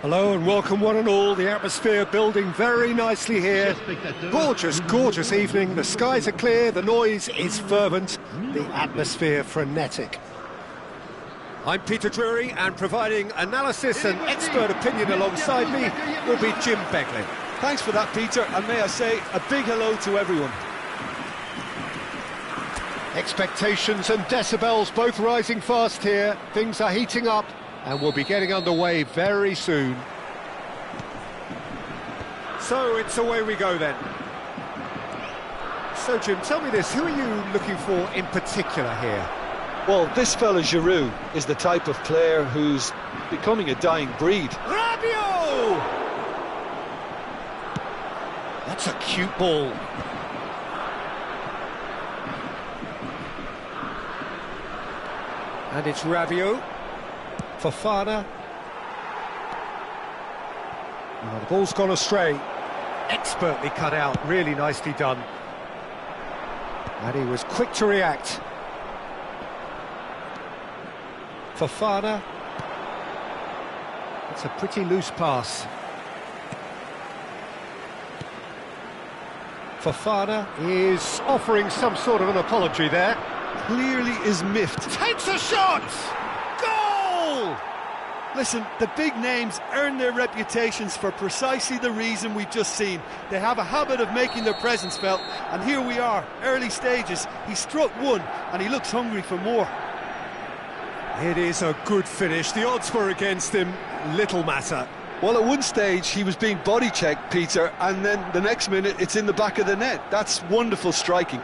Hello and welcome one and all. The atmosphere building very nicely here. Gorgeous, gorgeous evening. The skies are clear, the noise is fervent, the atmosphere frenetic. I'm Peter Drury, and providing analysis and expert opinion alongside me will be Jim Beglin. Thanks for that, Peter, and may I say a big hello to everyone. Expectations and decibels both rising fast here. Things are heating up and we'll be getting underway very soon. So it's away we go then. So Jim, tell me this, who are you looking for in particular here? Well, this fella Giroud is the type of player who's becoming a dying breed. Rabiot! That's a cute ball. And it's Rabiot. Fofana. Oh, the ball's gone astray. Expertly cut out, really nicely done. And he was quick to react. Fofana. It's a pretty loose pass. Fofana is offering some sort of an apology there. Clearly is miffed. Takes a shot! Goal! Listen, the big names earn their reputations for precisely the reason we've just seen. They have a habit of making their presence felt, and here we are, early stages. He struck one, and he looks hungry for more. It is a good finish. The odds were against him, little matter. Well, at one stage, he was being body-checked, Peter, and then the next minute, it's in the back of the net. That's wonderful striking.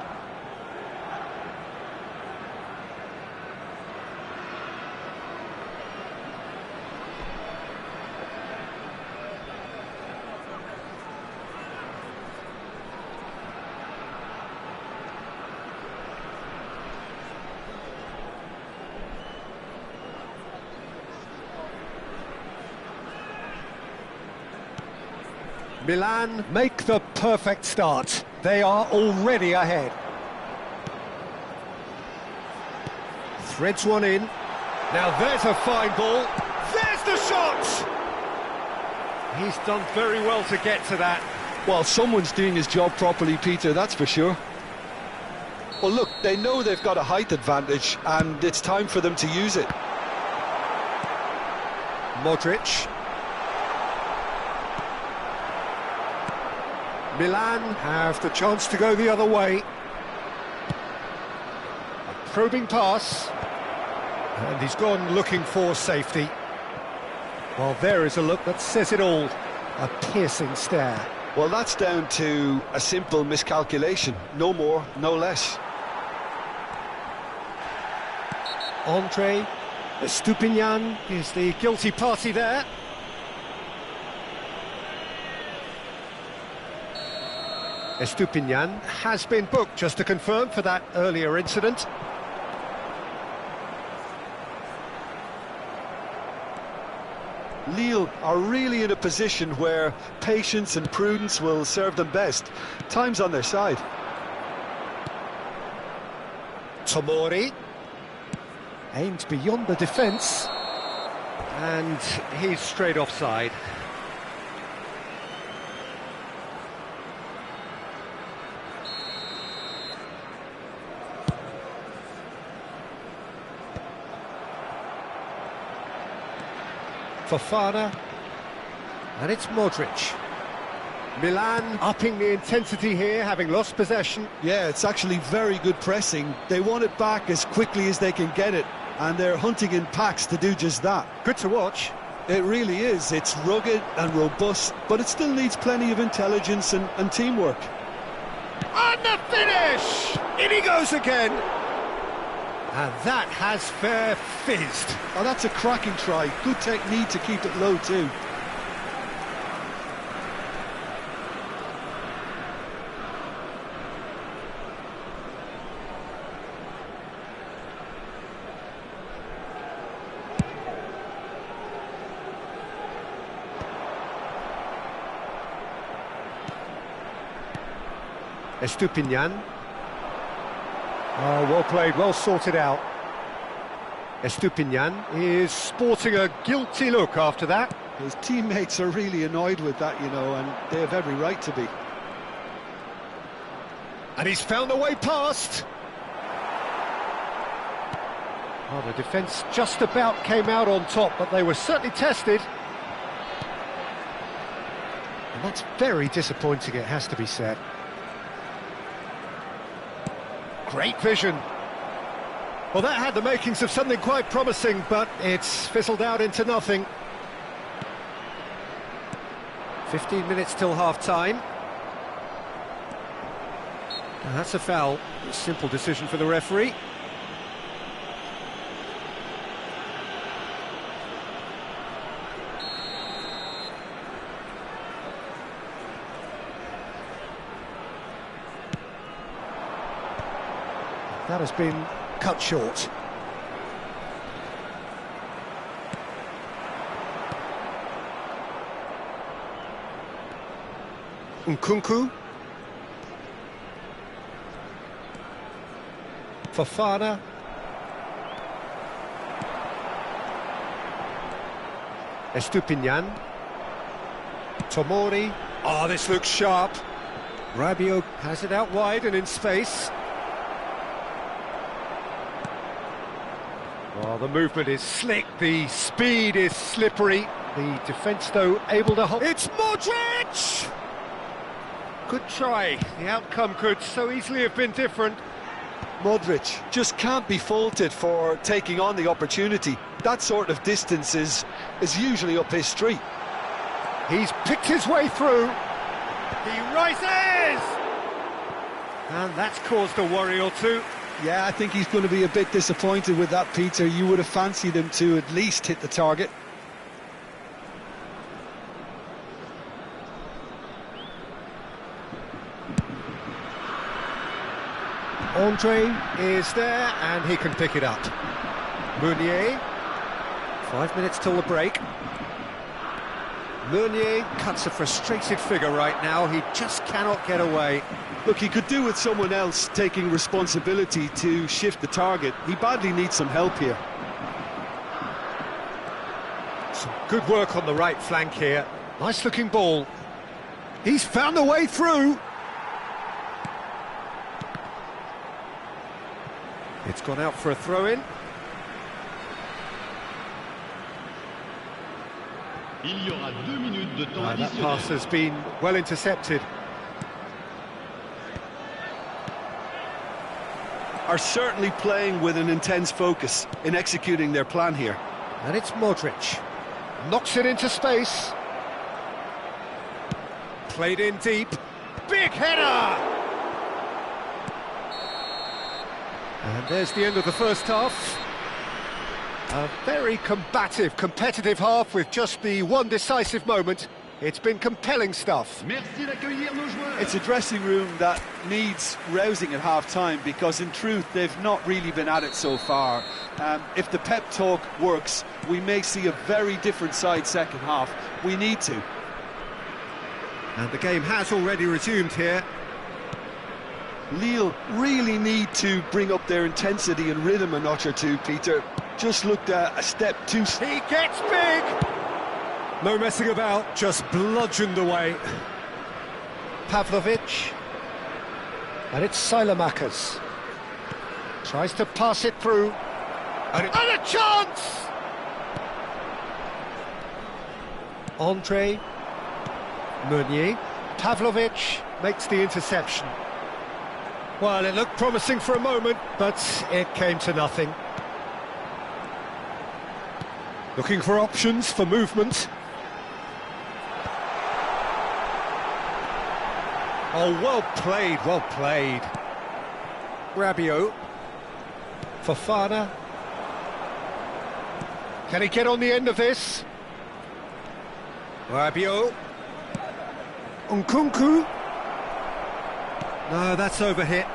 Milan make the perfect start. They are already ahead. Threads one in. Now there's a fine ball. There's the shot! He's done very well to get to that. Well, someone's doing his job properly, Peter, that's for sure. Well, look, they know they've got a height advantage, and it's time for them to use it. Modric. Milan have the chance to go the other way. A probing pass. And he's gone looking for safety. Well, there is a look that says it all. A piercing stare. Well, that's down to a simple miscalculation. No more, no less. Andre Estupinian is the guilty party there. Estupinian has been booked, just to confirm, for that earlier incident. Lille are really in a position where patience and prudence will serve them best. Time's on their side. Tomori aimed beyond the defence, and he's straight offside. Fofana, and it's Modric. Milan upping the intensity here, having lost possession. Yeah, it's actually very good pressing. They want it back as quickly as they can get it, and they're hunting in packs to do just that. Good to watch. It really is. It's rugged and robust, but it still needs plenty of intelligence and teamwork. And the finish! In he goes again. And that has fair fizzed. Oh, that's a cracking try. Good technique to keep it low too. Estupinian. Oh, well played, well sorted out. Estupinian is sporting a guilty look after that. His teammates are really annoyed with that, you know, and they have every right to be. And he's found a way past. Well, the defence just about came out on top, but they were certainly tested. And that's very disappointing, it has to be said. Great vision. Well, that had the makings of something quite promising, but it's fizzled out into nothing. 15 minutes till half-time. That's a foul. A simple decision for the referee. That has been cut short. Nkunku. Fofana. Estupinian. Tomori. Oh, this looks sharp. Rabiot has it out wide and in space. Well, the movement is slick, the speed is slippery. The defence, though, able to hold. It's Modric! Good try. The outcome could so easily have been different. Modric just can't be faulted for taking on the opportunity. That sort of distance is usually up his street. He's picked his way through. He rises! And that's caused a worry or two. Yeah, I think he's going to be a bit disappointed with that, Peter. You would have fancied him to at least hit the target. Andre is there, and he can pick it up. Meunier. 5 minutes till the break. Meunier cuts a frustrated figure right now. He just cannot get away. Look, he could do with someone else taking responsibility to shift the target. He badly needs some help here. Some good work on the right flank here. Nice looking ball. He's found a way through. It's gone out for a throw-in. That pass has been well intercepted. Are certainly playing with an intense focus in executing their plan here. And it's Modric. Knocks it into space. Played in deep. Big header! And there's the end of the first half. A very combative, competitive half with just the one decisive moment. It's been compelling stuff. It's a dressing room that needs rousing at half-time because, in truth, they've not really been at it so far. If the pep talk works, we may see a very different side second half. We need to. And the game has already resumed here. Lille really need to bring up their intensity and rhythm a notch or two, Peter. Just looked a step too... He gets big! No messing about, just bludgeoned away. Pavlovic. And it's Selamat. Tries to pass it through. And a chance! Andre. Meunier. Pavlovic makes the interception. Well, it looked promising for a moment, but it came to nothing. Looking for options for movement. Oh, well played, well played. Rabiot. Fofana. Can he get on the end of this? Rabiot. Nkunku. No, that's overhit.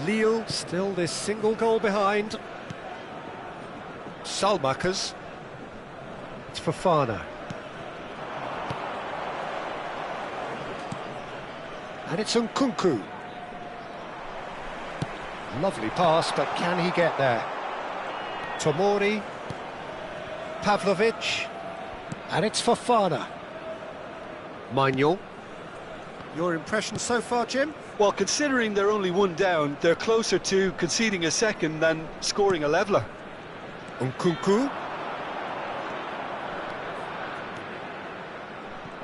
Lille still this single goal behind. Selamat. It's Fofana. And it's Nkunku. Lovely pass, but can he get there? Tomori. Pavlovic. And it's Fofana. Maignan. Your impression so far, Jim? Well, considering they're only one down, they're closer to conceding a second than scoring a leveller. Nkunku.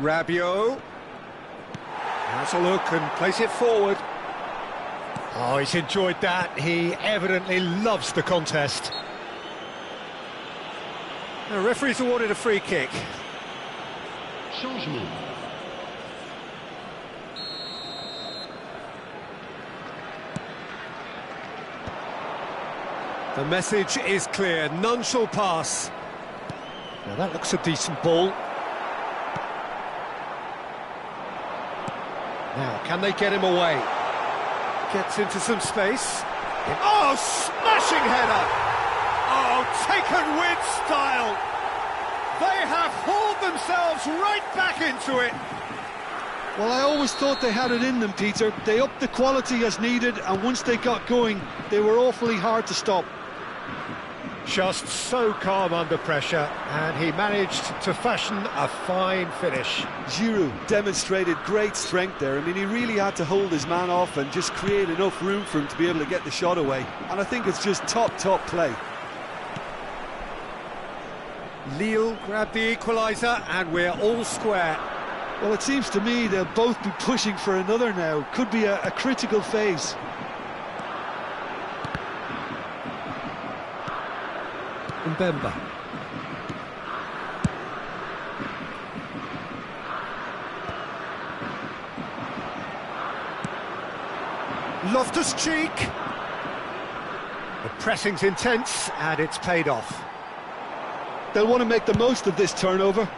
Rabiot. Has a look and plays it forward. Oh, he's enjoyed that. He evidently loves the contest. The referee's awarded a free kick. Changement. The message is clear, none shall pass. Now that looks a decent ball. Now, can they get him away? Gets into some space. Oh, smashing header! Oh, taken with style! They have hauled themselves right back into it. Well, I always thought they had it in them, Peter. They upped the quality as needed, and once they got going, they were awfully hard to stop. Just so calm under pressure, and he managed to fashion a fine finish. Giroud demonstrated great strength there. I mean, he really had to hold his man off and just create enough room for him to be able to get the shot away. And I think it's just top play. Lille grabbed the equaliser, and we're all square. Well, it seems to me they'll both be pushing for another now. Could be a critical phase. Mbemba. Loftus-Cheek. The pressing's intense, and it's paid off. They'll want to make the most of this turnover.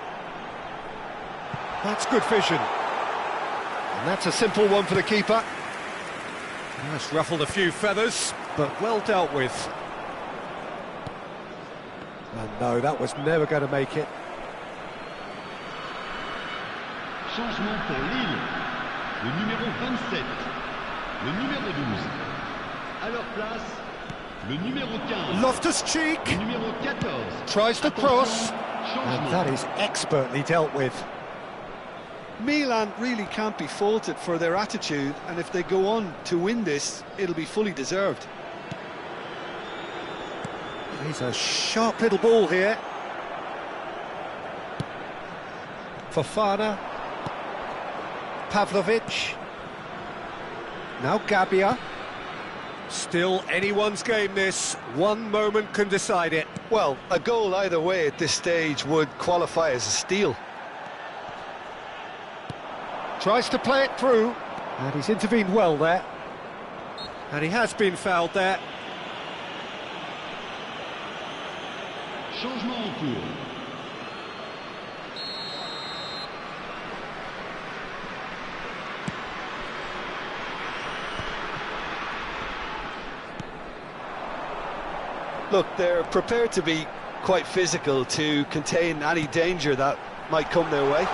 That's good vision. And that's a simple one for the keeper. That's ruffled a few feathers, but well dealt with. And no, that was never going to make it. Changement pour Lille. Le numéro 27. Le numéro 12. À leur place, le numéro 15. Loftus-Cheek. Le numéro 14. Tries the cross. Changement. And that is expertly dealt with. Milan really can't be faulted for their attitude, and if they go on to win this, it'll be fully deserved. He's a sharp little ball here. Fofana. Pavlovic. Now Gabia. Still anyone's game this. One moment can decide it. Well, a goal either way at this stage would qualify as a steal. Tries to play it through. And he's intervened well there. And he has been fouled there. Changement en cours. Look, they're prepared to be quite physical to contain any danger that might come their way.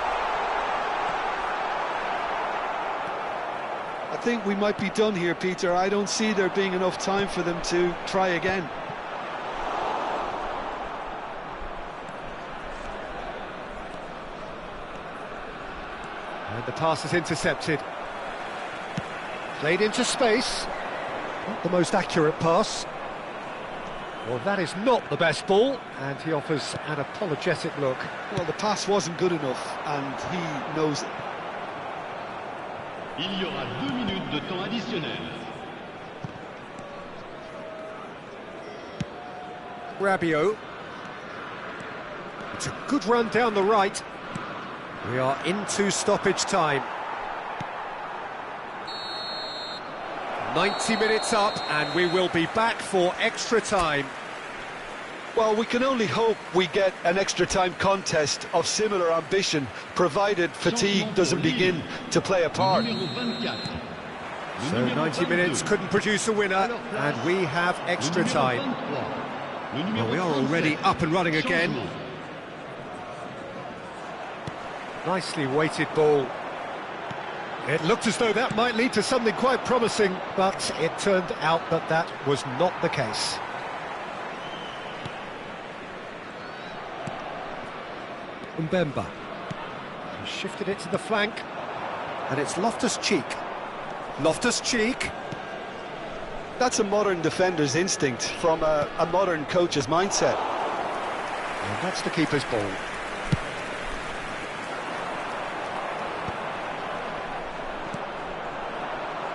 I think we might be done here, Peter. I don't see there being enough time for them to try again. And the pass is intercepted. Played into space. Not the most accurate pass. Well, that is not the best ball, and he offers an apologetic look. Well, the pass wasn't good enough, and he knows it. Il y aura 2 minutes de temps additionnel. Rabiot. It's a good run down the right. We are into stoppage time. 90 minutes up, and we will be back for extra time. Well, we can only hope we get an extra time contest of similar ambition, provided fatigue doesn't begin to play a part. So 90 minutes couldn't produce a winner, and we have extra time. Well, we are already up and running again. Nicely weighted ball. It looked as though that might lead to something quite promising, but it turned out that that was not the case. Mbemba. He shifted it to the flank, and it's Loftus-Cheek. Loftus-Cheek. That's a modern defender's instinct from a modern coach's mindset. And that's the keeper's ball.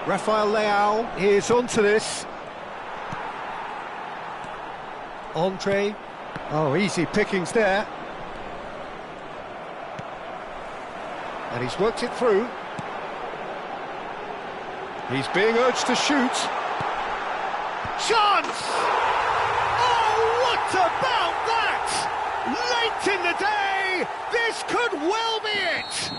Rafael Leao is onto this. Andre. Oh, easy pickings there. And he's worked it through. He's being urged to shoot. Chance! Oh, what about that? Late in the day, this could well be it!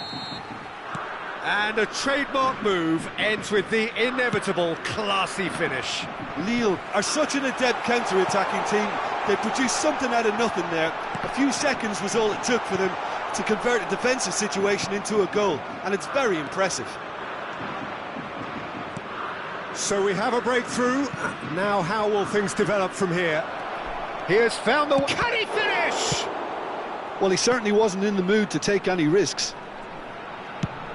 And a trademark move ends with the inevitable classy finish. Lille are such an adept counter-attacking team. They produced something out of nothing there. A few seconds was all it took for them to convert a defensive situation into a goal, and it's very impressive. So we have a breakthrough. Now how will things develop from here? He has found the... Can he finish? Well, he certainly wasn't in the mood to take any risks.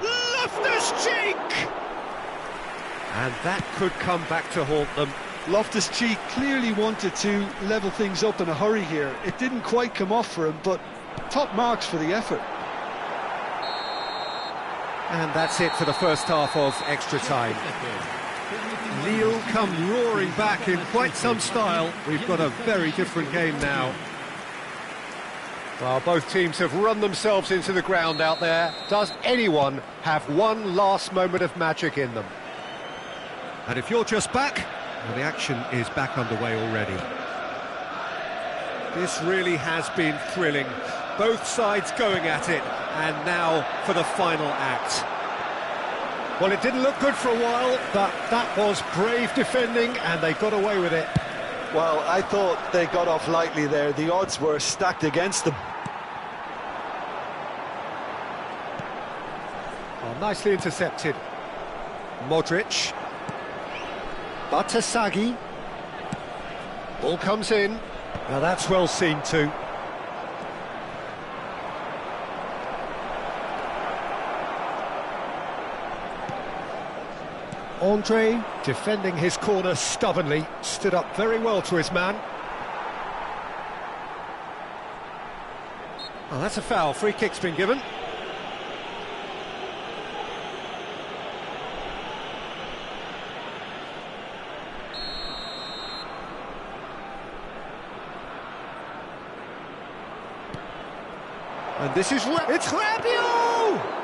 Loftus-Cheek! And that could come back to haunt them. Loftus-Cheek clearly wanted to level things up in a hurry here. It didn't quite come off for him, but top marks for the effort. And that's it for the first half of extra time. Lille come roaring back in quite some style. We've got a very different game now. Well, both teams have run themselves into the ground out there. Does anyone have one last moment of magic in them? And if you're just back, well, the action is back underway already. This really has been thrilling. Both sides going at it, and now for the final act. Well, it didn't look good for a while, but that was brave defending, and they got away with it. Well, I thought they got off lightly there. The odds were stacked against them. Oh, nicely intercepted. Modric. Batasagi. Ball comes in. Now that's well seen too. Andre, defending his corner stubbornly, stood up very well to his man. Oh, that's a foul. Free kick's been given. And this is... It's Rabiot!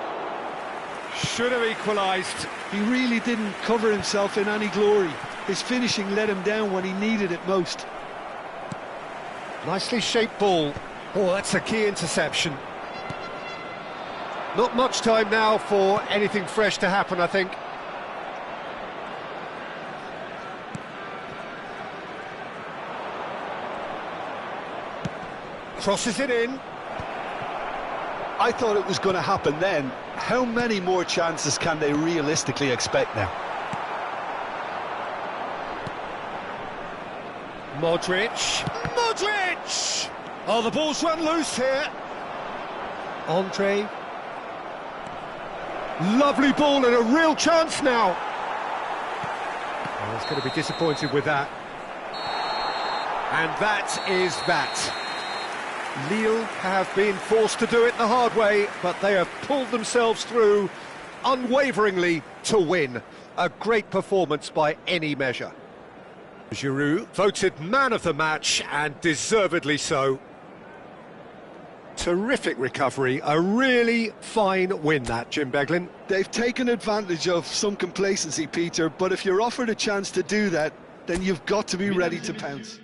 Should have equalised. He really didn't cover himself in any glory. His finishing let him down when he needed it most. Nicely shaped ball. Oh, that's a key interception. Not much time now for anything fresh to happen, I think. Crosses it in. I thought it was going to happen then. How many more chances can they realistically expect now? Modric. Modric! Oh, the ball's run loose here. Andre. Lovely ball and a real chance now. Oh, he's going to be disappointed with that. And that is that. Lille have been forced to do it the hard way, but they have pulled themselves through unwaveringly to win. A great performance by any measure. Giroud voted man of the match, and deservedly so. Terrific recovery, a really fine win that, Jim Beglin. They've taken advantage of some complacency, Peter, but if you're offered a chance to do that, then you've got to be ready to pounce.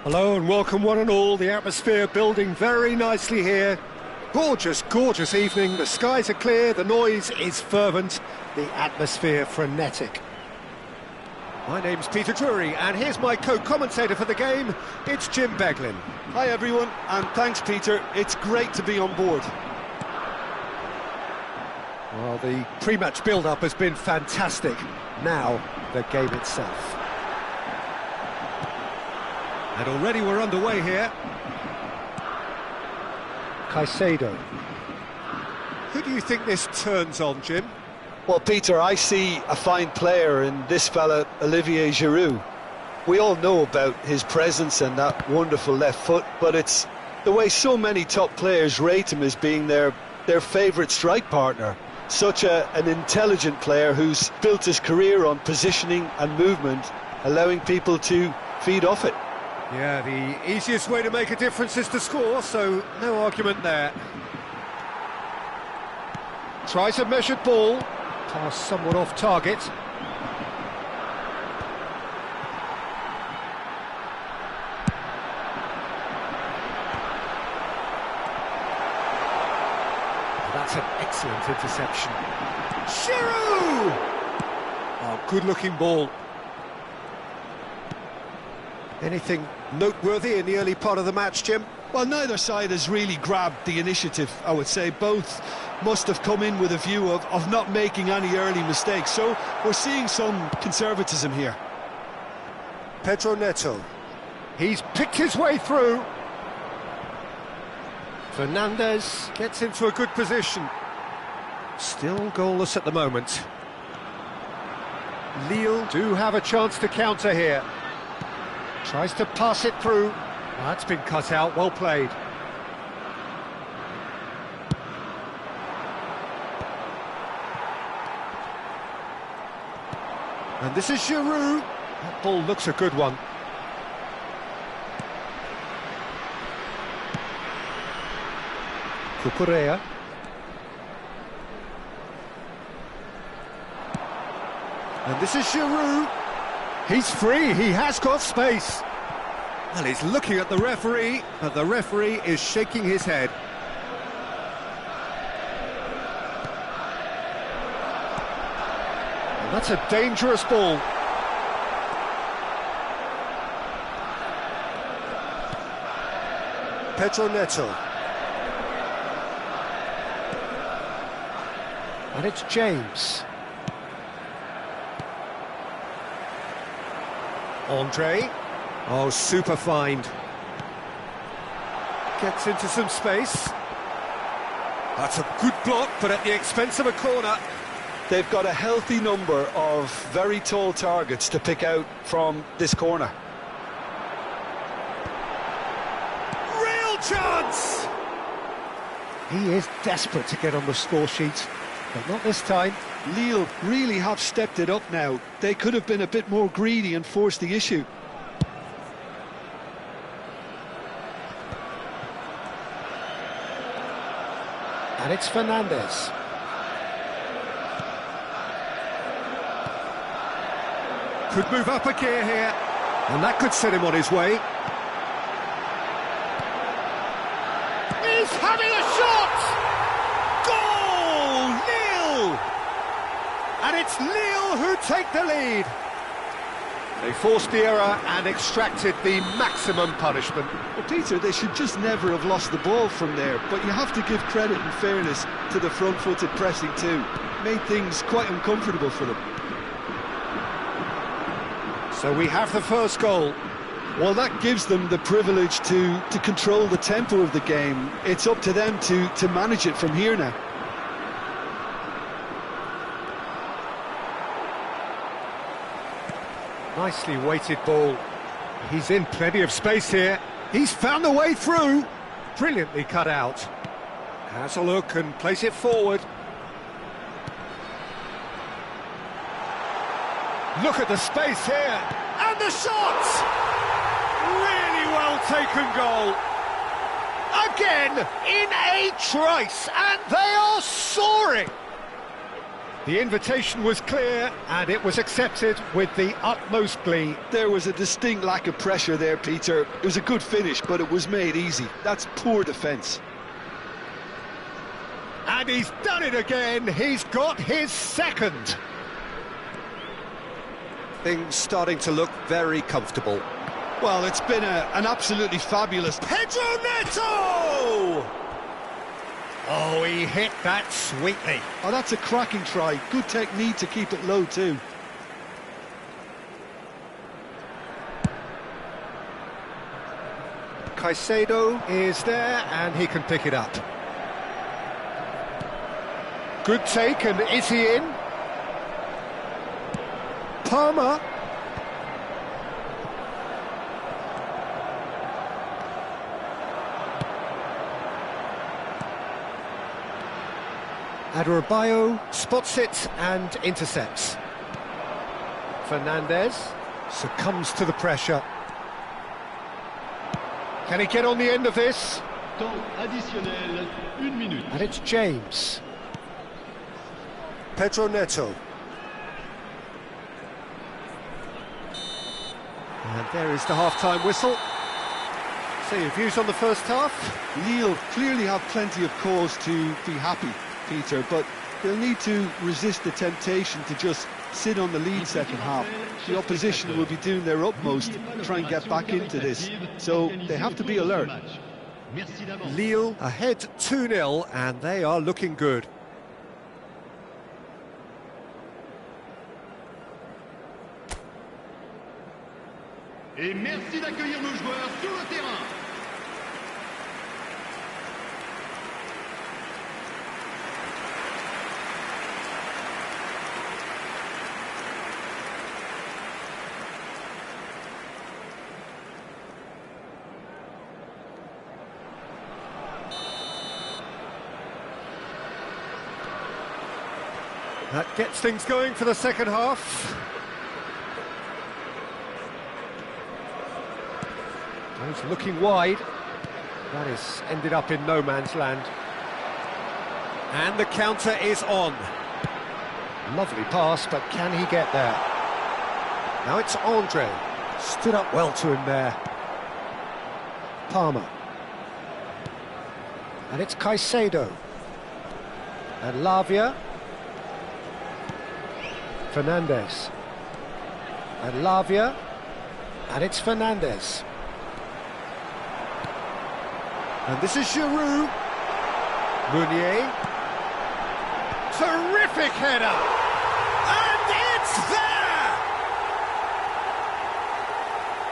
Hello and welcome one and all. The atmosphere building very nicely here. Gorgeous, gorgeous evening. The skies are clear, the noise is fervent, the atmosphere frenetic. My name's Peter Drury, and here's my co-commentator for the game. It's Jim Beglin. Hi everyone, and thanks Peter. It's great to be on board. Well, the pre-match build-up has been fantastic. Now, the game itself. And already we're underway here. Caicedo. Who do you think this turns on, Jim? Well, Peter, I see a fine player in this fella, Olivier Giroud. We all know about his presence and that wonderful left foot, but it's the way so many top players rate him as being their favourite strike partner. Such an intelligent player who's built his career on positioning and movement, allowing people to feed off it. Yeah, the easiest way to make a difference is to score, so no argument there. Tries a measured ball, pass somewhat off target. That's an excellent interception. Giroud! Oh, good-looking ball. Anything noteworthy in the early part of the match, Jim? Well, neither side has really grabbed the initiative, I would say. Both must have come in with a view of not making any early mistakes, so we're seeing some conservatism here. Pedro Neto. He's picked his way through. Fernandez gets into a good position. Still goalless at the moment. Lille do have a chance to counter here. Tries to pass it through. That's been cut out, well played. And this is Giroud. That ball looks a good one. Cucurella. And this is Giroud. He's free, he has got space. Well, he's looking at the referee, but the referee is shaking his head. And that's a dangerous ball. Pedro Neto. And it's James. Andre. Oh, super find. Gets into some space. That's a good block, but at the expense of a corner. They've got a healthy number of very tall targets to pick out from this corner. Real chance! He is desperate to get on the score sheet, but not this time. Lille really have stepped it up now. They could have been a bit more greedy and forced the issue. And it's Fernandez. Could move up a gear here, and that could set him on his way. He's having a shot! Goal! Lille! And it's Lille who take the lead. They forced the error and extracted the maximum punishment. Well, Peter, they should just never have lost the ball from there, but you have to give credit and fairness to the front-footed pressing too. Made things quite uncomfortable for them. So we have the first goal. Well, that gives them the privilege to control the tempo of the game. It's up to them to manage it from here now. Nicely weighted ball. He's in plenty of space here. He's found a way through. Brilliantly cut out. Has a look and plays it forward. Look at the space here. And the shot! Really well taken goal. Again, in a trice, and they are soaring. The invitation was clear, and it was accepted with the utmost glee. There was a distinct lack of pressure there, Peter. It was a good finish, but it was made easy. That's poor defence. And he's done it again. He's got his second. Things starting to look very comfortable. Well, it's been an absolutely fabulous... Pedro Neto! Oh, he hit that sweetly. Oh, that's a cracking try. Good technique to keep it low, too. Caicedo is there, and he can pick it up. Good take, and is he in? Palmer. Adebayo spots it and intercepts. Fernandez succumbs to the pressure. Can he get on the end of this? Temps additionnel, 1 minute. And it's James. Pedro Neto. And there is the half-time whistle. So your views on the first half? Lille clearly have plenty of cause to be happy, Peter, but they'll need to resist the temptation to just sit on the lead second half. The opposition will be doing their utmost to try and get back into this, so they have to be alert. Lille ahead 2-0, and they are looking good. Et merci d'accueillir nos joueurs sur le terrain. That gets things going for the second half. He's looking wide. That is ended up in no man's land. And the counter is on. Lovely pass, but can he get there? Now it's Andre. Stood up well to him there. Palmer. And it's Caicedo. And Lavia. Fernandez. And Lavia. And it's Fernandez. And this is Giroud. Meunier. Terrific header! And it's there!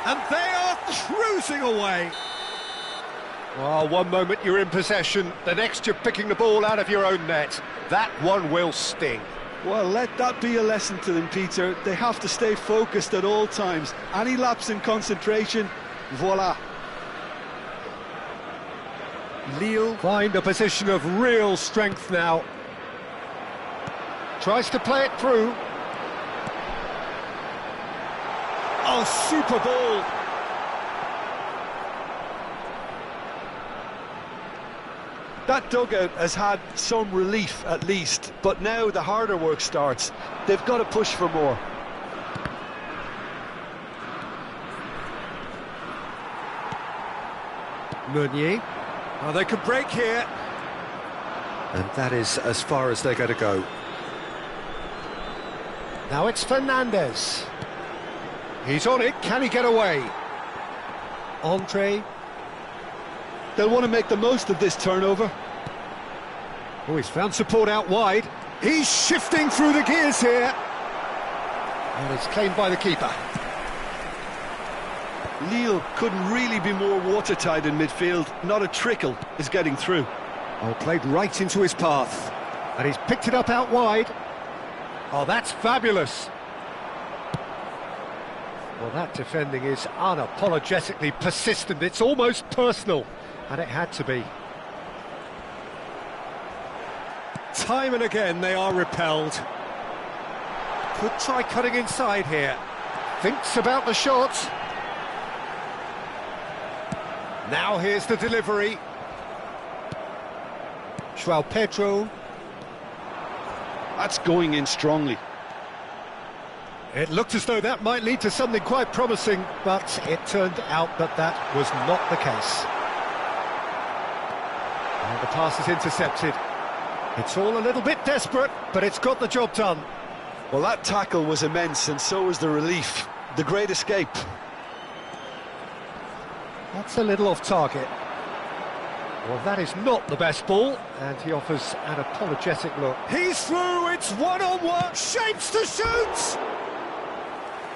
And they are cruising away. Well, one moment you're in possession, the next you're picking the ball out of your own net. That one will sting. Well, let that be a lesson to them, Peter. They have to stay focused at all times. Any lapse in concentration, voila. Lille find a position of real strength now. Tries to play it through. Oh, super ball. That dugout has had some relief at least, but now the harder work starts. They've got to push for more. Meunier. Oh, they could break here. And that is as far as they're going to go. Now it's Fernandez. He's on it, can he get away? Andre. They'll want to make the most of this turnover. Oh, he's found support out wide. He's shifting through the gears here. And it's claimed by the keeper. Lille couldn't really be more watertight in midfield. Not a trickle is getting through. Oh, played right into his path. And he's picked it up out wide. Oh, that's fabulous. Well, that defending is unapologetically persistent. It's almost personal. And it had to be. Time and again they are repelled. Could try cutting inside here. Thinks about the shot. Now here's the delivery. João Pedro. That's going in strongly. It looked as though that might lead to something quite promising, but it turned out that that was not the case. And the pass is intercepted. It's all a little bit desperate, but it's got the job done. Well, that tackle was immense, and so was the relief. The great escape. That's a little off target. Well, that is not the best ball, and he offers an apologetic look. He's through, it's one-on-one, shapes to shoot!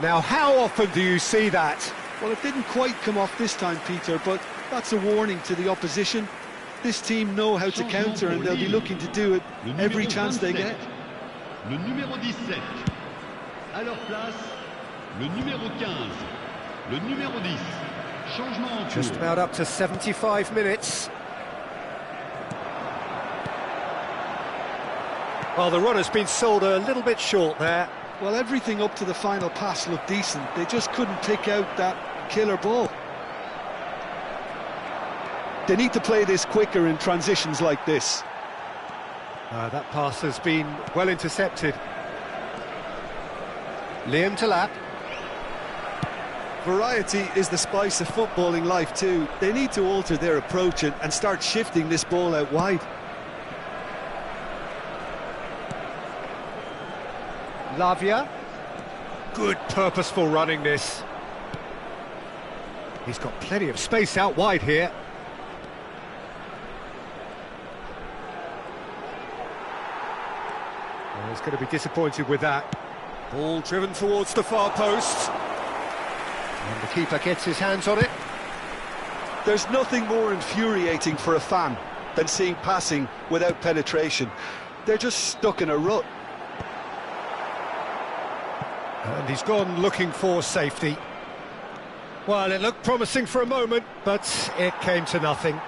Now, how often do you see that? Well, it didn't quite come off this time, Peter, but that's a warning to the opposition. This team know how to counter, and they'll be looking to do it every chance they get. Le numéro 17. À leur place, le numéro 15. Le numéro 10. Changement en cours. Just about up to 75 minutes. Well, the run has been sold a little bit short there. Well, everything up to the final pass looked decent. They just couldn't pick out that killer ball. They need to play this quicker in transitions like this. That pass has been well intercepted. Liam Talap. Variety is the spice of footballing life too. They need to alter their approach and start shifting this ball out wide. Lavia. Good purposeful running this. He's got plenty of space out wide here. Well, he's going to be disappointed with that. Ball driven towards the far post. And the keeper gets his hands on it. There's nothing more infuriating for a fan than seeing passing without penetration. They're just stuck in a rut. And he's gone looking for safety. Well, it looked promising for a moment, but it came to nothing.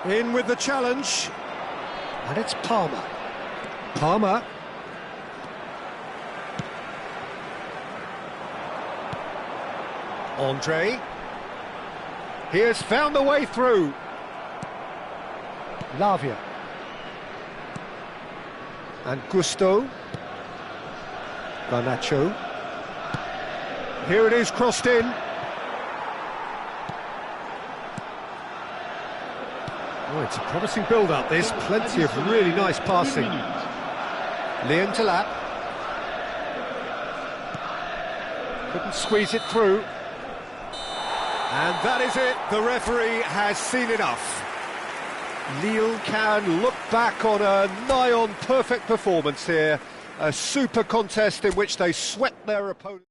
In with the challenge. And it's Palmer. Palmer. Andre. He has found the way through. Lavia. And Gusto. Garnacho. Here it is, crossed in. Oh, it's a promising build-up. There's plenty of really nice passing. Liam Talap. Couldn't squeeze it through. And that is it. The referee has seen enough. Lille can look back on a nigh-on perfect performance here. A super contest in which they swept their opponent.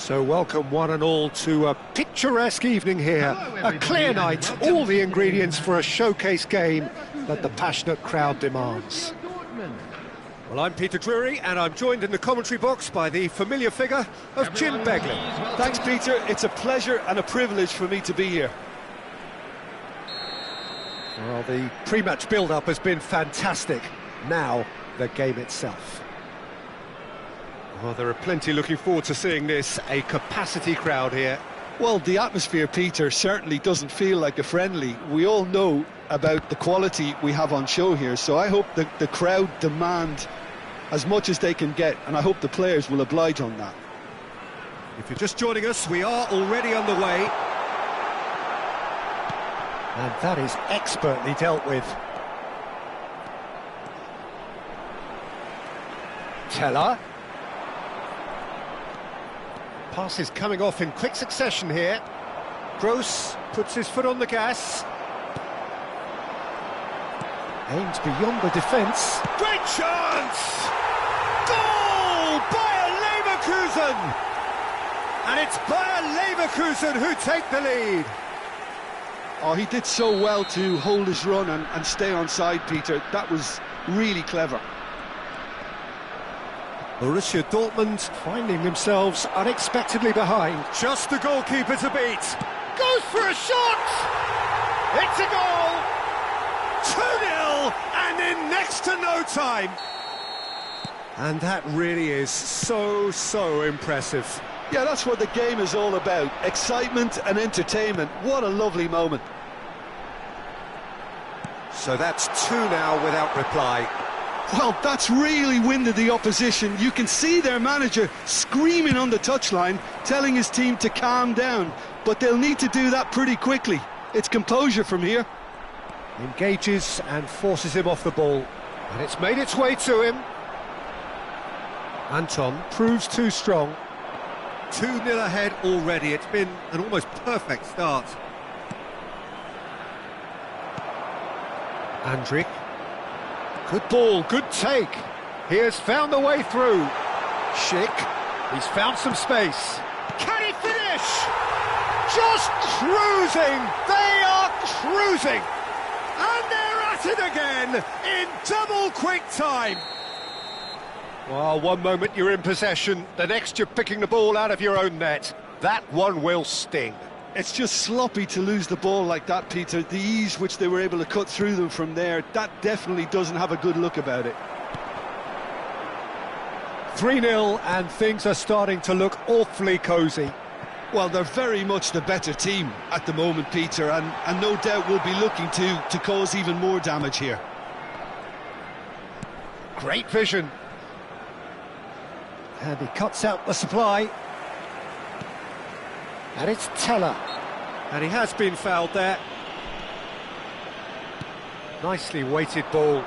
So welcome one and all to a picturesque evening here. A clear night, all the ingredients for a showcase game that the passionate crowd demands. Well, I'm Peter Drury, and I'm joined in the commentary box by the familiar figure of Jim Beglin. Thanks, Peter. It's a pleasure and a privilege for me to be here. Well, the pre-match build-up has been fantastic. Now, the game itself. Well, there are plenty looking forward to seeing this. A capacity crowd here. Well, the atmosphere, Peter, certainly doesn't feel like a friendly. We all know about the quality we have on show here, so I hope that the crowd demand as much as they can get, and I hope the players will oblige on that. If you're just joining us, we are already underway. And that is expertly dealt with. Teller. Passes coming off in quick succession here. Gross puts his foot on the gas. Aims beyond the defence. Great chance! Goal! Bayer Leverkusen! And it's Bayer Leverkusen who take the lead. Oh, he did so well to hold his run and stay on side, Peter. That was really clever. Borussia Dortmund finding themselves unexpectedly behind. Just the goalkeeper to beat. Goes for a shot! It's a goal! 2-0 and in next to no time. And that really is so impressive. Yeah, that's what the game is all about. Excitement and entertainment. What a lovely moment. So that's 2 now without reply. Well, that's really winded the opposition. You can see their manager screaming on the touchline, telling his team to calm down. But they'll need to do that pretty quickly. It's composure from here. Engages and forces him off the ball. And it's made its way to him. Anton proves too strong. 2-0 ahead already. It's been an almost perfect start. Andrik. Good ball, good take. He has found the way through. Schick. He's found some space. Can he finish? Just cruising. They are cruising. And they're at it again in double quick time. Well, one moment you're in possession, the next you're picking the ball out of your own net. That one will sting. It's just sloppy to lose the ball like that, Peter. The ease which they were able to cut through them from there, that definitely doesn't have a good look about it. 3-0 and things are starting to look awfully cosy. Well, they're very much the better team at the moment, Peter, and no doubt will be looking to cause even more damage here. Great vision. And he cuts out the supply. And it's Teller. And he has been fouled there. Nicely weighted ball.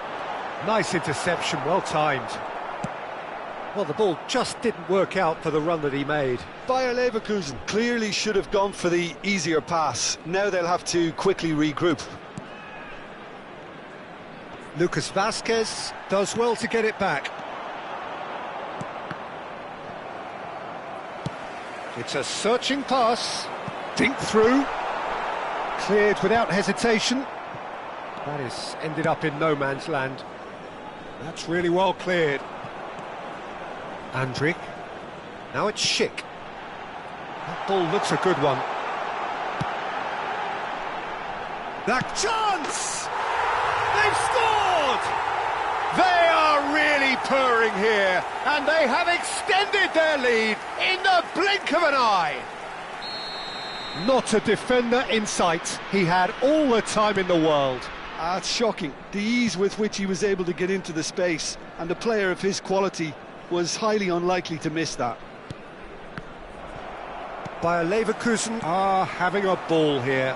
Nice interception, well timed. Well, the ball just didn't work out for the run that he made. Bayer Leverkusen clearly should have gone for the easier pass. Now they'll have to quickly regroup. Lucas Vazquez does well to get it back. It's a searching pass. Dink through. Cleared without hesitation. That is ended up in no man's land. That's really well cleared. Andrik. Now it's Schick. That ball looks a good one. That chance! They've scored! They are really purring here, and they have extended their lead in the blink of an eye. Not a defender in sight. He had all the time in the world. It's shocking, the ease with which he was able to get into the space, and a player of his quality was highly unlikely to miss that. Bayer Leverkusen are having a ball here.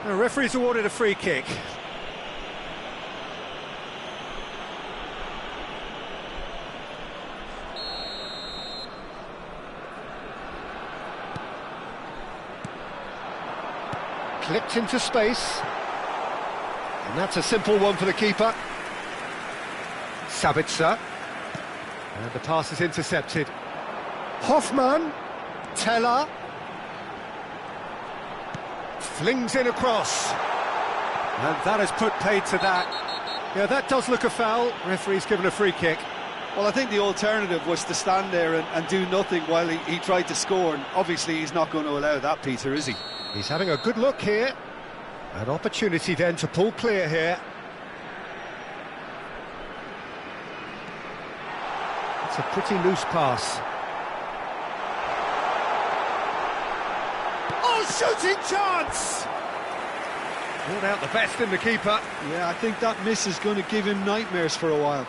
The referee's awarded a free kick. Clipped into space. And that's a simple one for the keeper. Sabitzer. And the pass is intercepted. Hoffman, Teller, flings in across, and that has put paid to that. Yeah, that does look a foul. Referee's given a free kick. Well, I think the alternative was to stand there and do nothing while he tried to score, and obviously he's not going to allow that, Peter, is he? He's having a good look here. An opportunity then to pull clear here. It's a pretty loose pass. Oh, shooting chance! Brought out the best in the keeper. Yeah, I think that miss is going to give him nightmares for a while.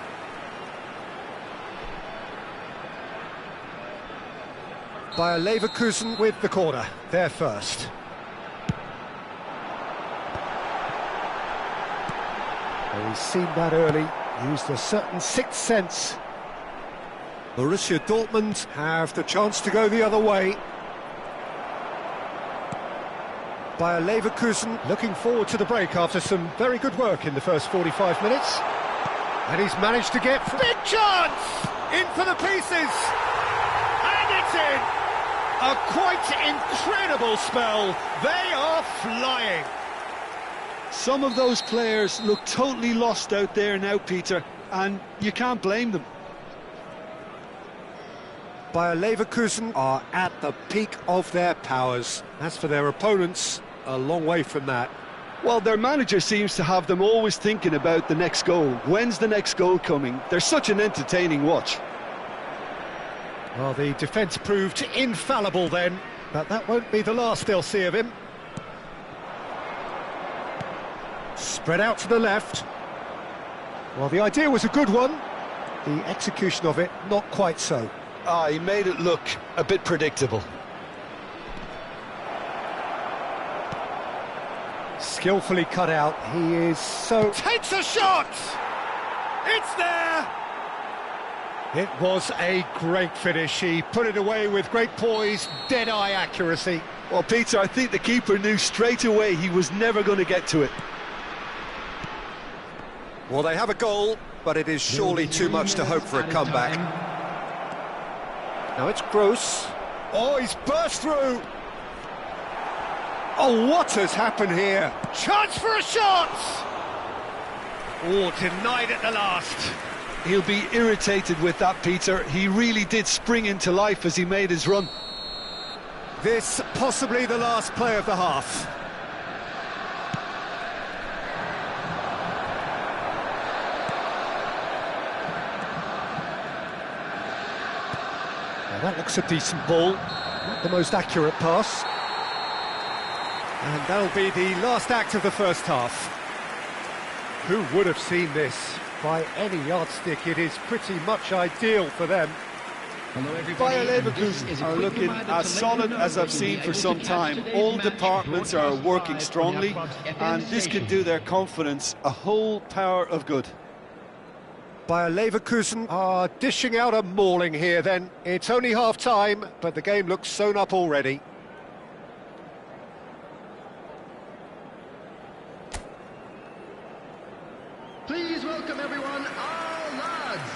Bayer Leverkusen with the corner, they're first. Well, he's seen that early, used a certain sixth sense. Borussia Dortmund have the chance to go the other way. Bayer Leverkusen looking forward to the break after some very good work in the first 45 minutes. And he's managed to get... Big chance! In for the pieces! And it's in! A quite incredible spell. They are flying. Some of those players look totally lost out there now, Peter, and you can't blame them. Bayer Leverkusen are at the peak of their powers. As for their opponents, a long way from that. Well, their manager seems to have them always thinking about the next goal. When's the next goal coming? They're such an entertaining watch. Well, the defence proved infallible then, but that won't be the last they'll see of him. Spread out to the left. Well, the idea was a good one. The execution of it, not quite so. He made it look a bit predictable. Skillfully cut out. He is so... Takes a shot! It's there! It was a great finish. He put it away with great poise, dead-eye accuracy. Well, Peter, I think the keeper knew straight away he was never going to get to it. Well, they have a goal, but it is surely too much to hope for a comeback. Now it's Gross. Oh, he's burst through. Oh, what has happened here? Chance for a shot! Oh, denied at the last. He'll be irritated with that, Peter. He really did spring into life as he made his run. This possibly the last play of the half. Now that looks a decent ball. Not the most accurate pass. And that'll be the last act of the first half. Who would have seen this? By any yardstick, it is pretty much ideal for them. Bayer Leverkusen are looking as solid as I've seen for some time. All departments are working strongly, and this can do their confidence a whole power of good. Bayer Leverkusen are dishing out a mauling here then. It's only half-time, but the game looks sewn up already. Please welcome everyone, our lads.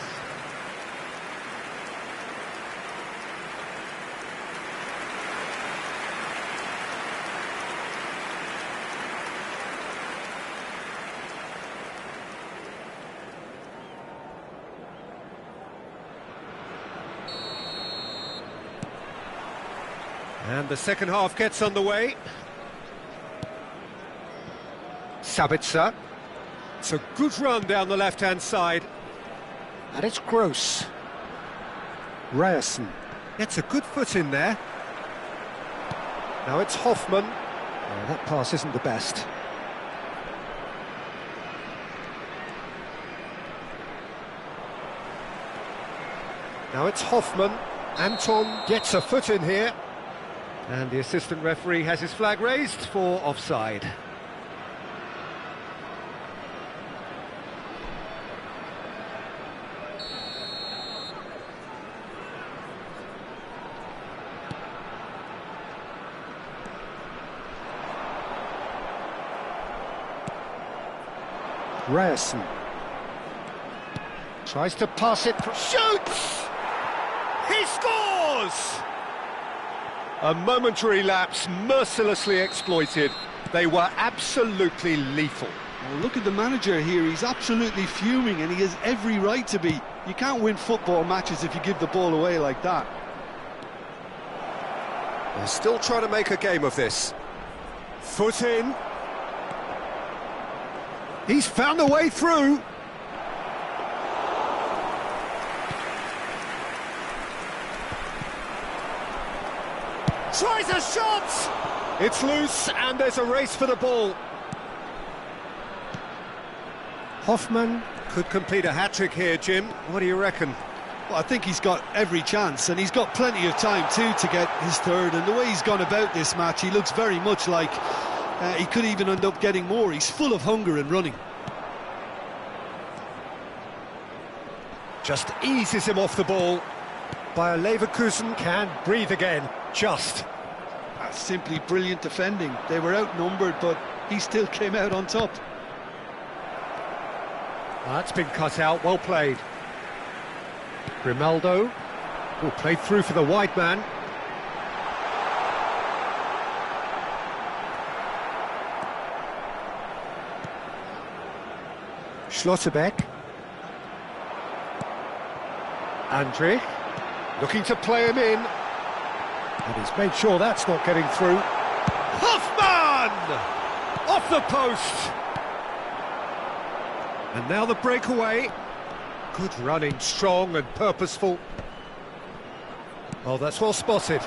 And the second half gets underway. Sabitzer. It's a good run down the left-hand side. And it's Gross. Ryerson gets a good foot in there. Now it's Hoffman. Oh, that pass isn't the best. Now it's Hoffman. Anton gets a foot in here. And the assistant referee has his flag raised for offside. Ryerson tries to pass it, shoots! He scores! A momentary lapse mercilessly exploited. They were absolutely lethal. Well, look at the manager here, he's absolutely fuming and he has every right to be. You can't win football matches if you give the ball away like that. They're still trying to make a game of this. Foot in. He's found a way through. Tries a shot! It's loose and there's a race for the ball. Hoffman could complete a hat-trick here, Jim. What do you reckon? Well, I think he's got every chance, and he's got plenty of time too to get his third. And the way he's gone about this match, he looks very much like he could even end up getting more. He's full of hunger and running. Just eases him off the ball. Bayer Leverkusen can breathe again, just. That's simply brilliant defending. They were outnumbered, but he still came out on top. That's been cut out, well played. Grimaldo, who played through for the wide man. Schlotterbeck. Andrich, looking to play him in. And he's made sure that's not getting through. Hoffman! Off the post! And now the breakaway. Good running, strong and purposeful. Oh, that's well spotted.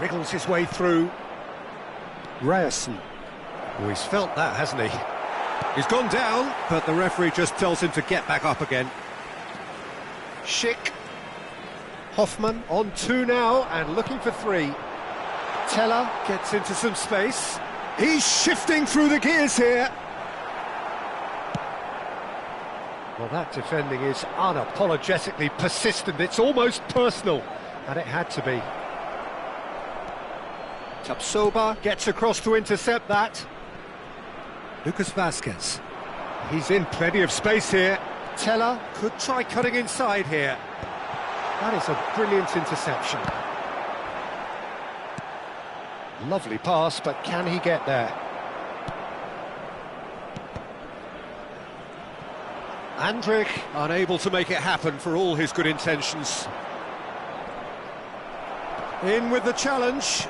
Wriggles his way through. Ryerson. Oh, he's felt that, hasn't he? He's gone down, but the referee just tells him to get back up again. Schick. Hoffman on 2 now and looking for 3. Teller gets into some space. He's shifting through the gears here. Well, that defending is unapologetically persistent. It's almost personal, and it had to be. Tapsoba gets across to intercept that. Lucas Vazquez. He's in plenty of space here. Teller could try cutting inside here. That is a brilliant interception. Lovely pass, but can he get there? Andrich unable to make it happen for all his good intentions. In with the challenge.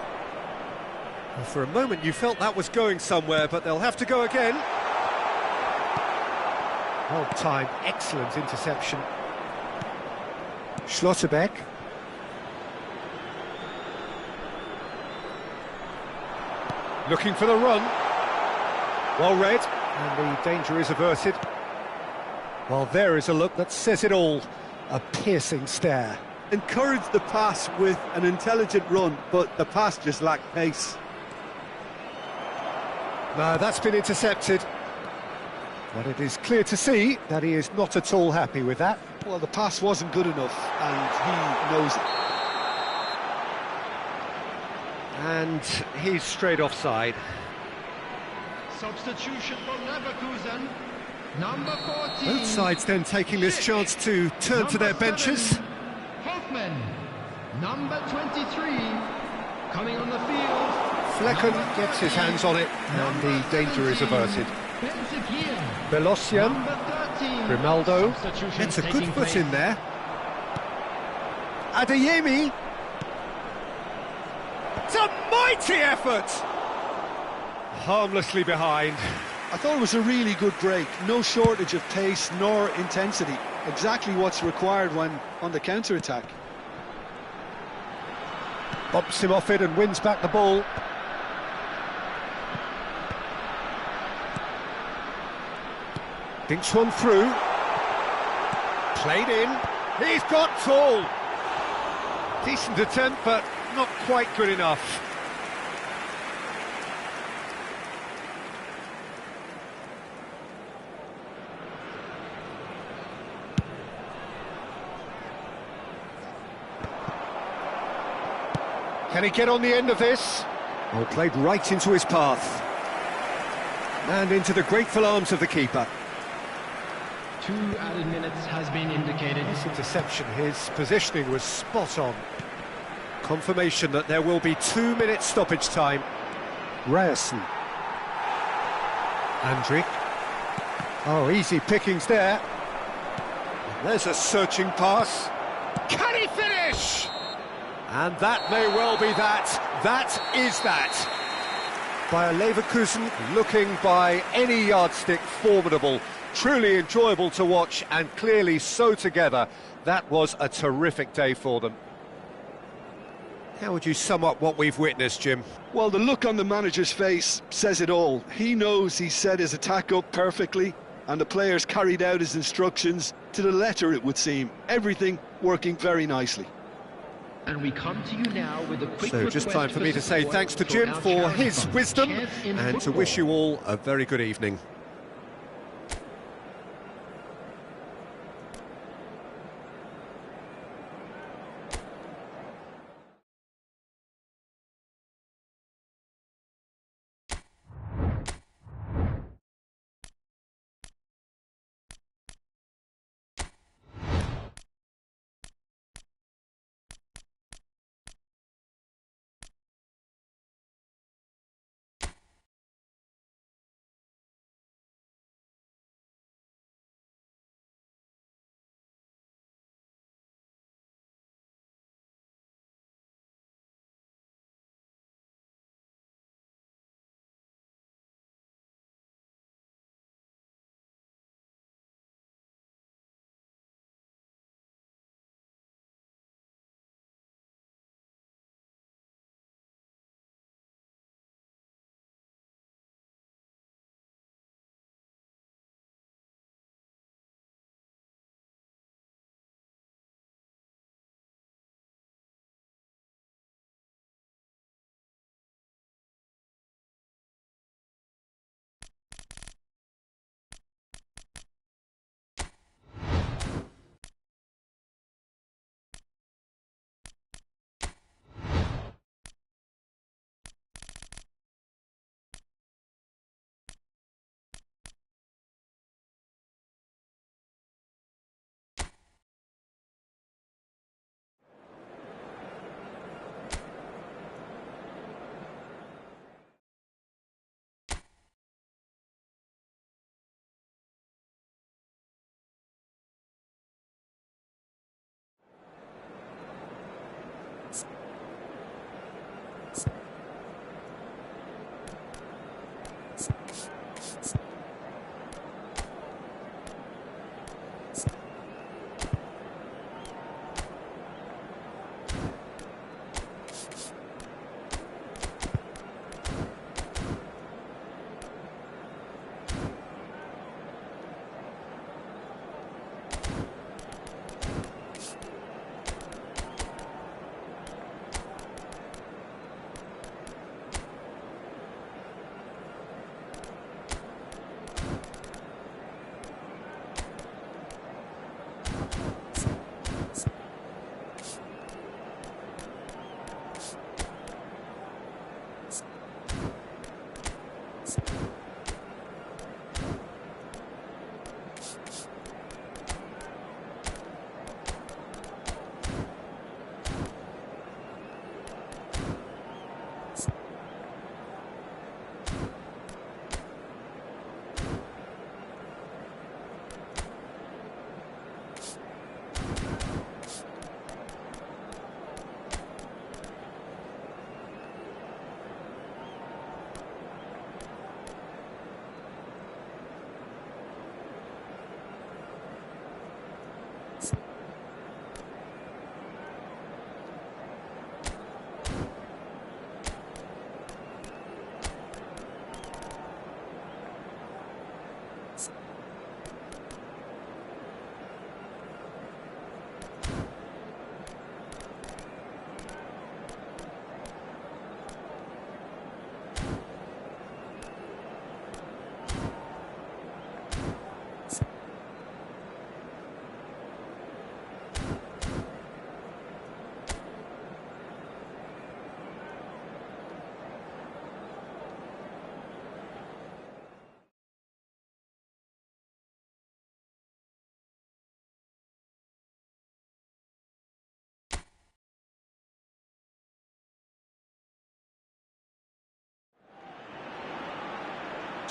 Well, for a moment you felt that was going somewhere, but they'll have to go again. Well timed, excellent interception. Schlotterbeck. Looking for the run. Well read, and the danger is averted. Well, there is a look that says it all. A piercing stare. Encouraged the pass with an intelligent run, but the pass just lacked pace. No, that's been intercepted. But it is clear to see that he is not at all happy with that. Well, the pass wasn't good enough, and he knows it. And he's straight offside. Substitution for Leverkusen. Number 14. Both sides then taking this chance to turn to their benches. Hoffman. Number 23. Coming on the field. Flecken gets his hands on it, and the danger is averted. Belosian. Grimaldo gets a good foot in there. Adeyemi. It's a mighty effort! Harmlessly behind. I thought it was a really good break. No shortage of pace nor intensity. Exactly what's required when on the counter-attack. Bumps him off it and wins back the ball. Dinks one through. Played in. He's got tall. Decent attempt, but not quite good enough. Can he get on the end of this? Well, played right into his path. And into the grateful arms of the keeper. 2 added minutes has been indicated. Nice interception, his positioning was spot on. Confirmation that there will be 2 minutes stoppage time. Ryerson. Andrick. Oh, easy pickings there. And there's a searching pass. Can he finish? And that may well be that. That is that. By a Leverkusen looking by any yardstick formidable. Truly enjoyable to watch and clearly so together. That was a terrific day for them. How would you sum up what we've witnessed, Jim? Well, the look on the manager's face says it all. He knows he set his attack up perfectly, and the players carried out his instructions to the letter, it would seem. Everything working very nicely. And we come to you now with a quick So just time for me to say thanks to Jim for his wisdom and to wish you all a very good evening.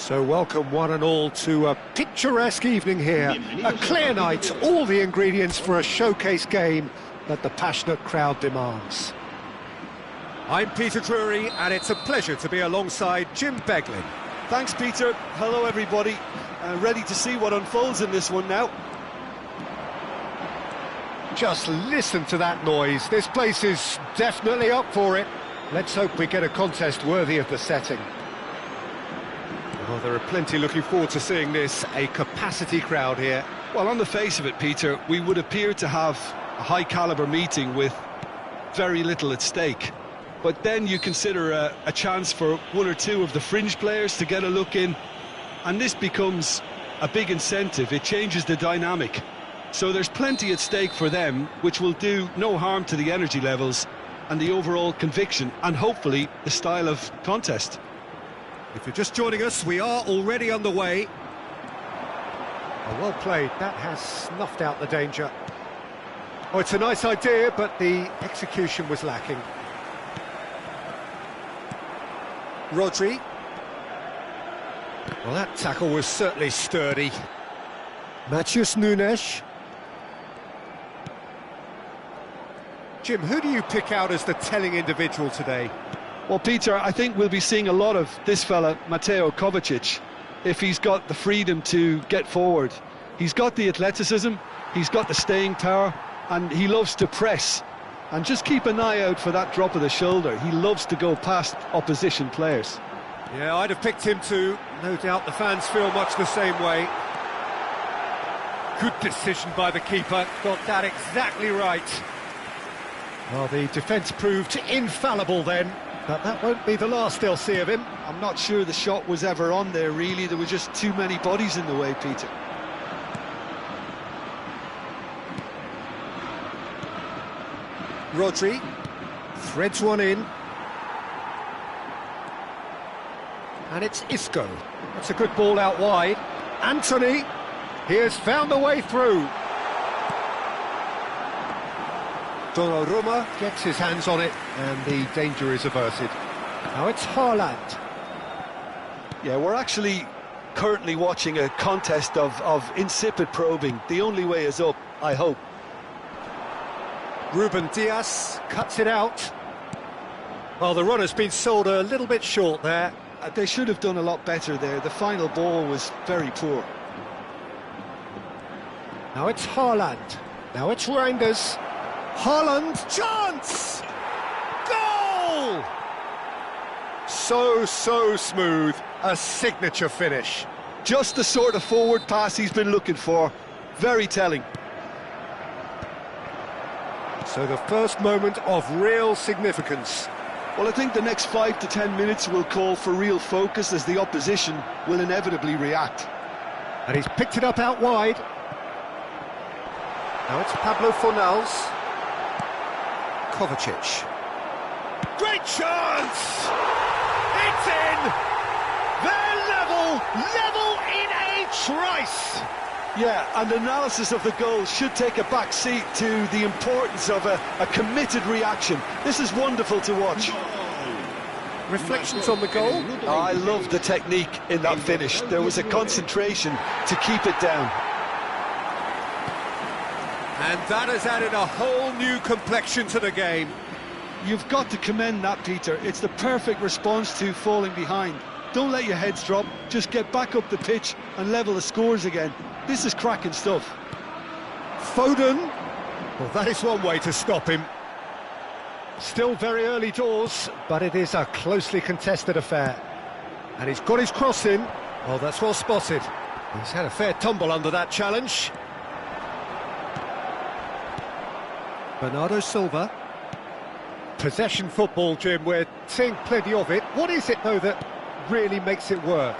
So welcome one and all to a picturesque evening here. A clear night, all the ingredients for a showcase game that the passionate crowd demands. I'm Peter Drury, and it's a pleasure to be alongside Jim Beglin. Thanks, Peter. Hello, everybody. Ready to see what unfolds in this one now. Just listen to that noise. This place is definitely up for it. Let's hope we get a contest worthy of the setting. Well, there are plenty looking forward to seeing this. A capacity crowd here. Well, on the face of it, Peter, we would appear to have a high-caliber meeting with very little at stake. But then you consider a chance for one or two of the fringe players to get a look in, and this becomes a big incentive. It changes the dynamic. So there's plenty at stake for them, which will do no harm to the energy levels and the overall conviction, and hopefully the style of contest. If you're just joining us, we are already underway. Oh, well played. That has snuffed out the danger. Oh, it's a nice idea, but the execution was lacking. Rodri. Well, that tackle was certainly sturdy. Matheus Nunes. Jim, who do you pick out as the telling individual today? Well, Peter, I think we'll be seeing a lot of this fella, Mateo Kovacic, if he's got the freedom to get forward. He's got the athleticism, he's got the staying power, and he loves to press. And just keep an eye out for that drop of the shoulder. He loves to go past opposition players. Yeah, I'd have picked him too. No doubt the fans feel much the same way. Good decision by the keeper. Got that exactly right. Well, the defence proved infallible then, but that won't be the last they'll see of him. I'm not sure the shot was ever on there, really. There were just too many bodies in the way, Peter. Rodri threads one in. And it's Isco. That's a good ball out wide. Anthony, he has found a way through. Donnarumma gets his hands on it, and the danger is averted. Now it's Haaland. Yeah, we're actually currently watching a contest of insipid probing. The only way is up, I hope. Ruben Dias cuts it out. Well, the run has been sold a little bit short there. They should have done a lot better there. The final ball was very poor. Now it's Haaland. Now it's Reinders. Haaland, chance! Goal! So smooth. A signature finish. Just the sort of forward pass he's been looking for. Very telling. So the first moment of real significance. Well, I think the next 5 to 10 minutes will call for real focus, as the opposition will inevitably react. And he's picked it up out wide. Now it's Pablo Fornals. Kovacic. Great chance! It's in! They're level in a trice! Yeah, and analysis of the goal should take a back seat to the importance of a committed reaction. This is wonderful to watch. Reflections on the goal? Oh, I love the technique in that finish. There was a concentration to keep it down. And that has added a whole new complexion to the game. You've got to commend that, Peter. It's the perfect response to falling behind. Don't let your heads drop. Just get back up the pitch and level the scores again. This is cracking stuff. Foden. Well, that is one way to stop him. Still very early doors, but it is a closely contested affair. And he's got his cross in. Well, that's well spotted. He's had a fair tumble under that challenge. Bernardo Silva. Possession football, Jim, we're seeing plenty of it. What is it, though, that really makes it work?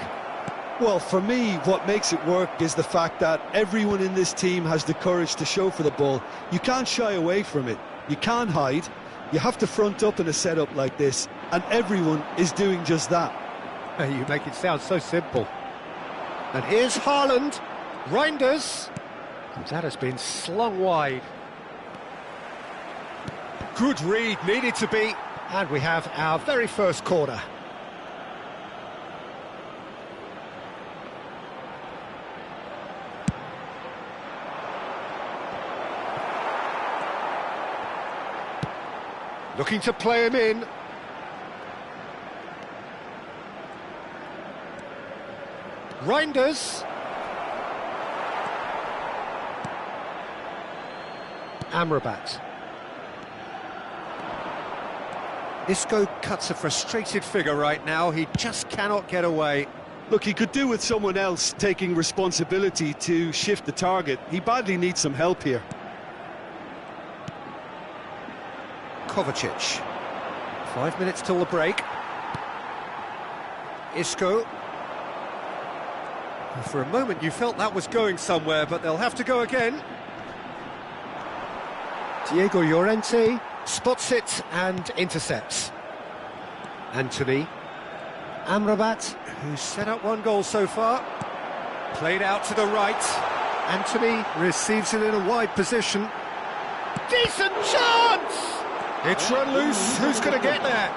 Well, for me, what makes it work is the fact that everyone in this team has the courage to show for the ball. You can't shy away from it. You can't hide. You have to front up in a setup like this, and everyone is doing just that. You make it sound so simple. And here's Haaland. Reinders. That has been slung wide. Good read, needed to be. And we have our very first corner. Looking to play him in. Reinders. Amrabat. Isco cuts a frustrated figure right now. He just cannot get away. Look, he could do with someone else taking responsibility to shift the target. He badly needs some help here. Kovacic. 5 minutes till the break. Isco. For a moment you felt that was going somewhere, but they'll have to go again. Diego Llorente spots it and intercepts. Anthony. Amrabat, who's set up one goal so far. Played out to the right. Anthony receives it in a wide position. Decent chance! It's run loose. Who's going to get there?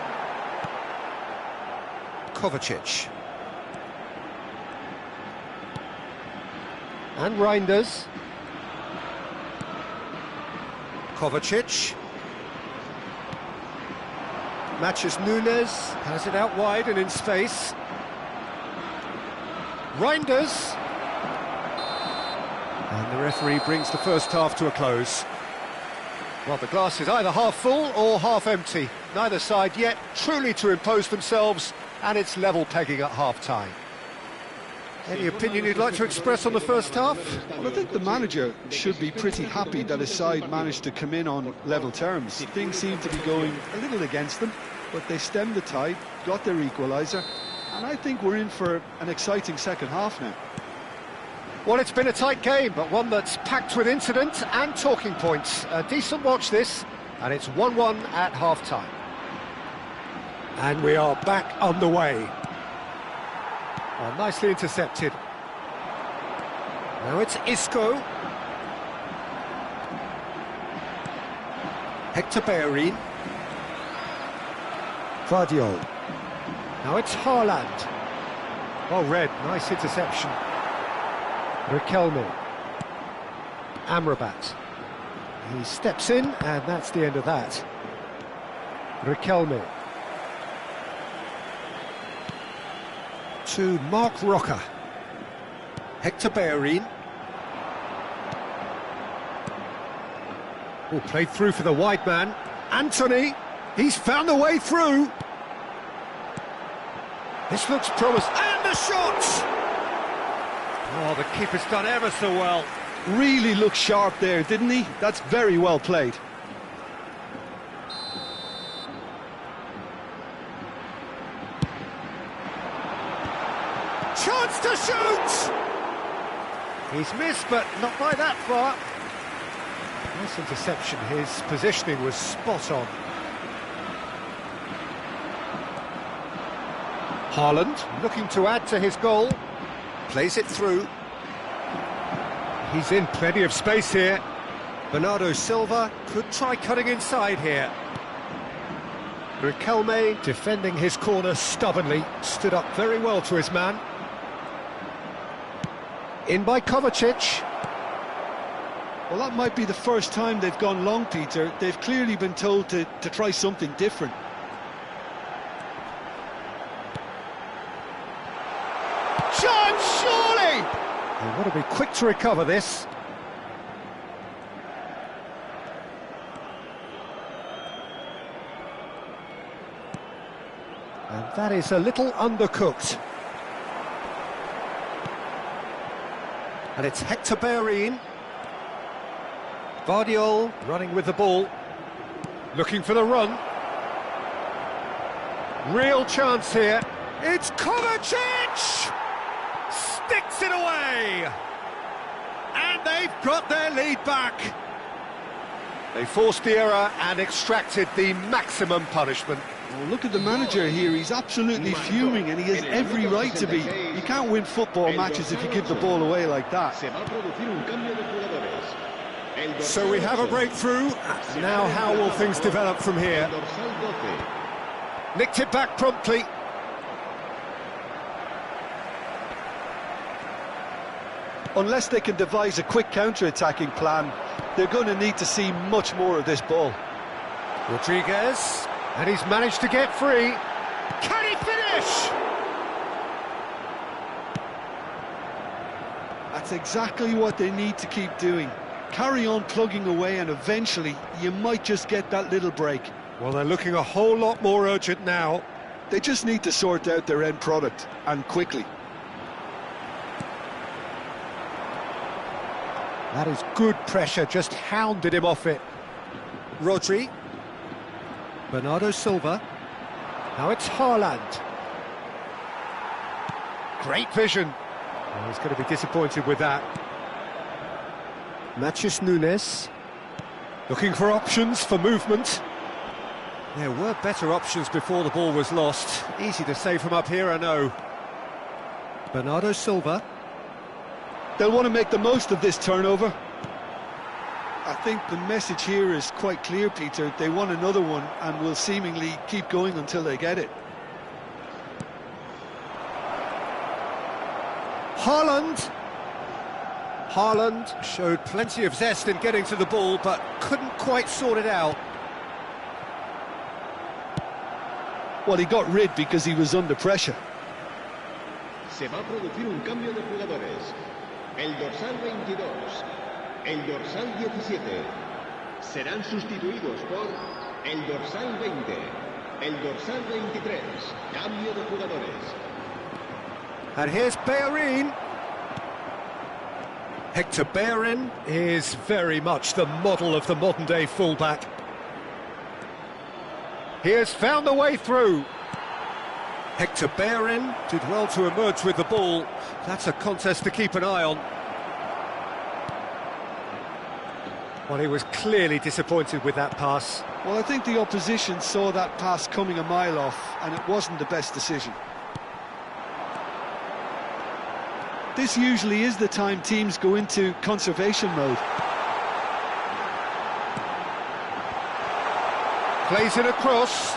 Kovacic. And Reinders. Kovacic. Matches Nunes, has it out wide and in space. Reinders. And the referee brings the first half to a close. Well, the glass is either half full or half empty. Neither side yet truly to impose themselves, and it's level pegging at half-time. Any opinion you'd like to express on the first half? Well, I think the manager should be pretty happy that his side managed to come in on level terms. Things seem to be going a little against them, but they stemmed the tide, got their equaliser, and I think we're in for an exciting second half now. Well, it's been a tight game, but one that's packed with incident and talking points. A decent watch this, and it's 1-1 at half-time. And we are back underway. Oh, nicely intercepted. Now it's Isco. Hector Bellerin. Vardiol. Now it's Haaland. Well read, nice interception. Riquelme. Amrabat. He steps in, and that's the end of that. Riquelme. To Mark Roca. Hector Bellerin. Oh, played through for the wide man. Anthony, he's found a way through. This looks promising. And the shot! Oh, the keeper's done ever so well. Really looked sharp there, didn't he? That's very well played. Chance to shoot! He's missed, but not by that far. Nice interception. His positioning was spot on. Haaland looking to add to his goal. Plays it through. He's in plenty of space here. Bernardo Silva could try cutting inside here. Riquelme defending his corner stubbornly. Stood up very well to his man. In by Kovacic. Well, that might be the first time they've gone long, Peter. They've clearly been told to try something different. Chance, surely! They want to be quick to recover this. And that is a little undercooked. And it's Hector Bellerin. Vardiol running with the ball. Looking for the run. Real chance here. It's Kovacic! Sticks it away! And they've got their lead back. They forced the error and extracted the maximum punishment. Well, look at the manager here. He's absolutely fuming, and he has every right to be. You can't win football matches if you give the ball away like that. So we have a breakthrough. Now how will things develop from here? Nicked it back promptly. Unless they can devise a quick counter-attacking plan, they're going to need to see much more of this ball. Rodriguez, and he's managed to get free. Can he finish? That's exactly what they need to keep doing. Carry on plugging away, and eventually you might just get that little break. Well, they're looking a whole lot more urgent now. They just need to sort out their end product, and quickly. That is good pressure, just hounded him off it. Rodri. Bernardo Silva. Now it's Haaland. Great vision. Oh, he's going to be disappointed with that. Matheus Nunes. Looking for options for movement. There were better options before the ball was lost. Easy to say from up here, I know. Bernardo Silva. They'll want to make the most of this turnover. I think the message here is quite clear, Peter. They want another one and will seemingly keep going until they get it. Haaland. Haaland showed plenty of zest in getting to the ball, but couldn't quite sort it out. Well, he got rid because he was under pressure. Se va a producir un cambio de jugadores. El dorsal 22, el dorsal 17. Serán sustituidos por el dorsal 20, el dorsal 23. Cambio de jugadores. And here's Bellerin. Hector Bellerin is very much the model of the modern-day fullback. He has found the way through. Hector Bellerin did well to emerge with the ball. That's a contest to keep an eye on. Well, he was clearly disappointed with that pass. Well, I think the opposition saw that pass coming a mile off, and it wasn't the best decision. This usually is the time teams go into conservation mode. Plays it across.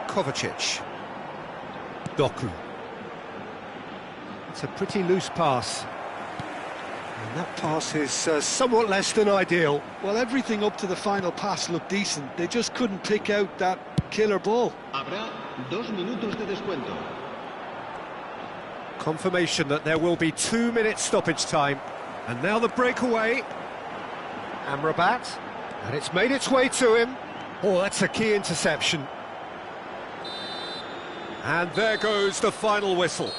Kovacic. Doku. It's a pretty loose pass. And that pass is somewhat less than ideal. Well, everything up to the final pass looked decent. They just couldn't pick out that killer ball. Habrá 2 minutos de descuento. Confirmation that there will be 2 minutes stoppage time. And now the breakaway. Amrabat. And it's made its way to him. Oh, that's a key interception. And there goes the final whistle.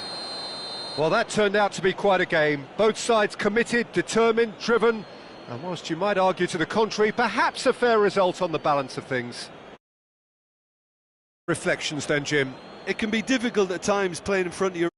Well, that turned out to be quite a game. Both sides committed, determined, driven, and whilst you might argue to the contrary, perhaps a fair result on the balance of things. Reflections then, Jim. It can be difficult at times playing in front of your